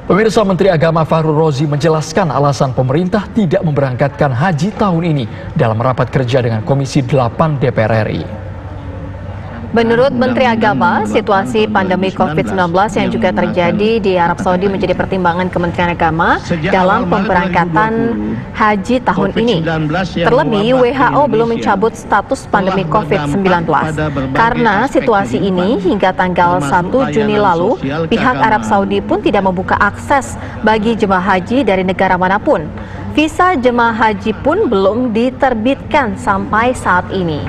Pemirsa, Menteri Agama Fahrul Razi menjelaskan alasan pemerintah tidak memberangkatkan haji tahun ini dalam rapat kerja dengan Komisi 8 DPR RI. Menurut Menteri Agama, situasi pandemi COVID-19 yang juga terjadi di Arab Saudi menjadi pertimbangan Kementerian Agama dalam pemberangkatan haji tahun ini. Terlebih, WHO belum mencabut status pandemi COVID-19. Karena situasi ini, hingga tanggal 1 Juni lalu, pihak Arab Saudi pun tidak membuka akses bagi jemaah haji dari negara manapun. Visa jemaah haji pun belum diterbitkan sampai saat ini.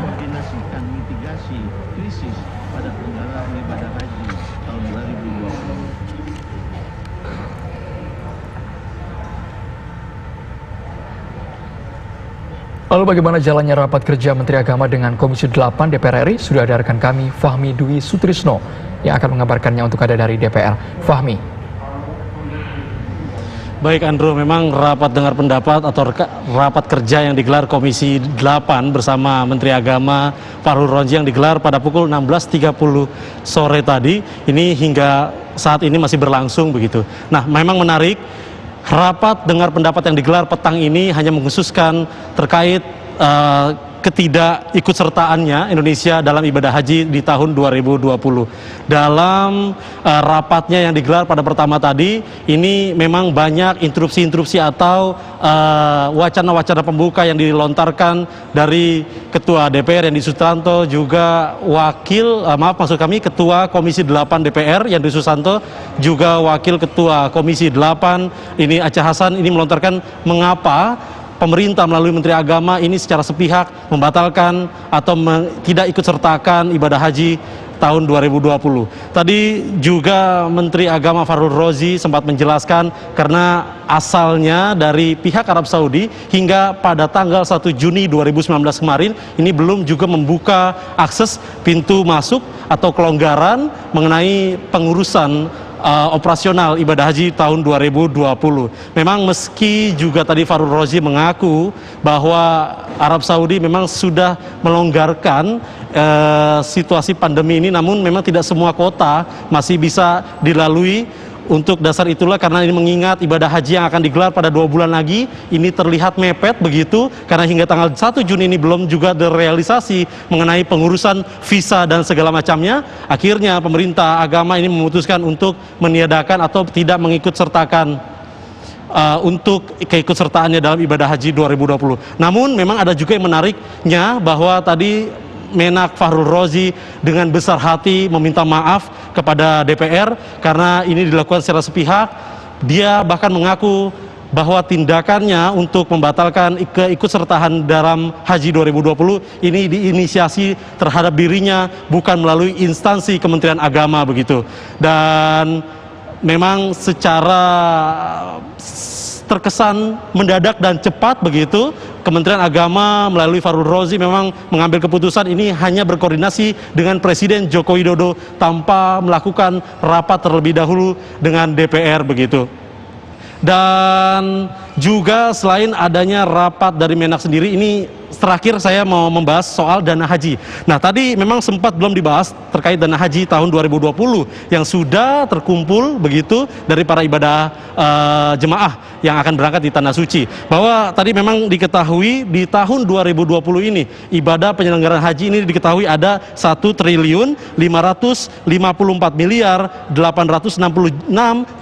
Lalu bagaimana jalannya rapat kerja Menteri Agama dengan Komisi 8 DPR RI? Sudah ada rekan kami, Fahmi Dwi Sutrisno, yang akan mengabarkannya untuk ada dari DPR. Fahmi. Baik Andrew, memang rapat dengar pendapat atau rapat kerja yang digelar Komisi 8 bersama Menteri Agama Fahrul Razi yang digelar pada pukul 16.30 sore tadi, ini hingga saat ini masih berlangsung begitu. Nah, memang menarik. Rapat dengar pendapat yang digelar petang ini hanya mengkhususkan terkait ketidakikutsertaannya Indonesia dalam ibadah haji di tahun 2020. Dalam rapatnya yang digelar pada pertama tadi, ini memang banyak interupsi-interupsi atau wacana-wacana pembuka yang dilontarkan dari Ketua DPR Yandi Sutanto, juga Ketua Komisi 8 DPR Yandi Sutanto, juga Wakil Ketua Komisi 8 ini Aceh Hasan, ini melontarkan mengapa pemerintah melalui Menteri Agama ini secara sepihak membatalkan atau tidak ikut sertakan ibadah haji tahun 2020. Tadi juga Menteri Agama Fahrul Razi sempat menjelaskan karena asalnya dari pihak Arab Saudi hingga pada tanggal 1 Juni 2019 kemarin ini belum juga membuka akses pintu masuk atau kelonggaran mengenai pengurusan operasional ibadah haji tahun 2020. Memang meski juga tadi Fahrul Razi mengaku bahwa Arab Saudi memang sudah melonggarkan situasi pandemi ini, namun memang tidak semua kota masih bisa dilalui. Untuk dasar itulah, karena ini mengingat ibadah haji yang akan digelar pada 2 bulan lagi, ini terlihat mepet begitu, karena hingga tanggal 1 Juni ini belum juga terrealisasi mengenai pengurusan visa dan segala macamnya. Akhirnya pemerintah agama ini memutuskan untuk meniadakan atau tidak mengikut sertakan untuk keikutsertaannya dalam ibadah haji 2020. Namun memang ada juga yang menariknya bahwa tadi Menak Fahrul Razi dengan besar hati meminta maaf kepada DPR karena ini dilakukan secara sepihak. Dia bahkan mengaku bahwa tindakannya untuk membatalkan keikutsertaan dalam haji 2020 ini diinisiasi terhadap dirinya, bukan melalui instansi Kementerian Agama begitu. Dan memang secara terkesan mendadak dan cepat begitu, Kementerian Agama melalui Fahrul Razi memang mengambil keputusan ini hanya berkoordinasi dengan Presiden Joko Widodo tanpa melakukan rapat terlebih dahulu dengan DPR begitu. Dan juga selain adanya rapat dari Menak sendiri, ini terakhir saya mau membahas soal dana haji. Nah, tadi memang sempat belum dibahas terkait dana haji tahun 2020 yang sudah terkumpul begitu dari para ibadah jemaah yang akan berangkat di Tanah Suci. Bahwa tadi memang diketahui di tahun 2020 ini ibadah penyelenggaraan haji ini diketahui ada 1.554.866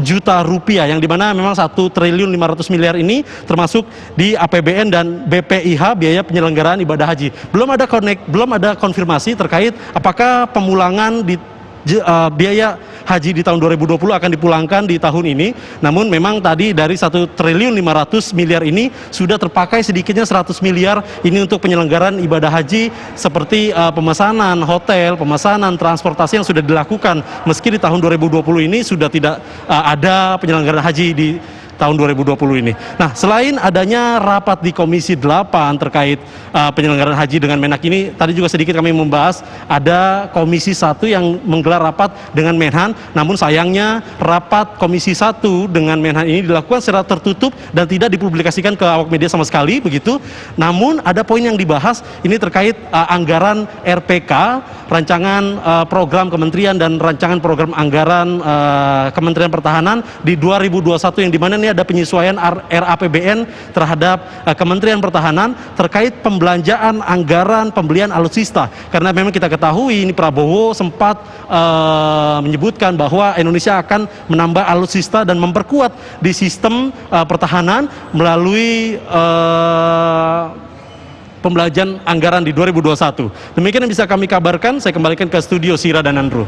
juta rupiah, yang dimana memang 1.500 miliar ini termasuk di APBN dan BPIH biaya penyelenggaraan ibadah haji. Belum ada konfirmasi terkait apakah pemulangan di biaya haji di tahun 2020 akan dipulangkan di tahun ini. Namun memang tadi dari 1.500 miliar ini sudah terpakai sedikitnya 100 miliar ini untuk penyelenggaraan ibadah haji seperti pemesanan hotel, pemesanan transportasi yang sudah dilakukan. Meski di tahun 2020 ini sudah tidak ada penyelenggaraan haji tahun 2020 ini. Nah, selain adanya rapat di Komisi 8 terkait penyelenggaraan haji dengan Menhak ini, tadi juga sedikit kami membahas ada Komisi 1 yang menggelar rapat dengan Menhan, namun sayangnya rapat Komisi 1 dengan Menhan ini dilakukan secara tertutup dan tidak dipublikasikan ke awak media sama sekali begitu. Namun ada poin yang dibahas ini terkait anggaran RPK, rancangan program kementerian dan rancangan program anggaran Kementerian Pertahanan di 2021 yang dimana ini ada penyesuaian RAPBN terhadap Kementerian Pertahanan terkait pembelanjaan anggaran pembelian alutsista, karena memang kita ketahui ini Prabowo sempat menyebutkan bahwa Indonesia akan menambah alutsista dan memperkuat di sistem pertahanan melalui pembelanjaan anggaran di 2021. Demikian yang bisa kami kabarkan, saya kembalikan ke studio Sira dan Andrew.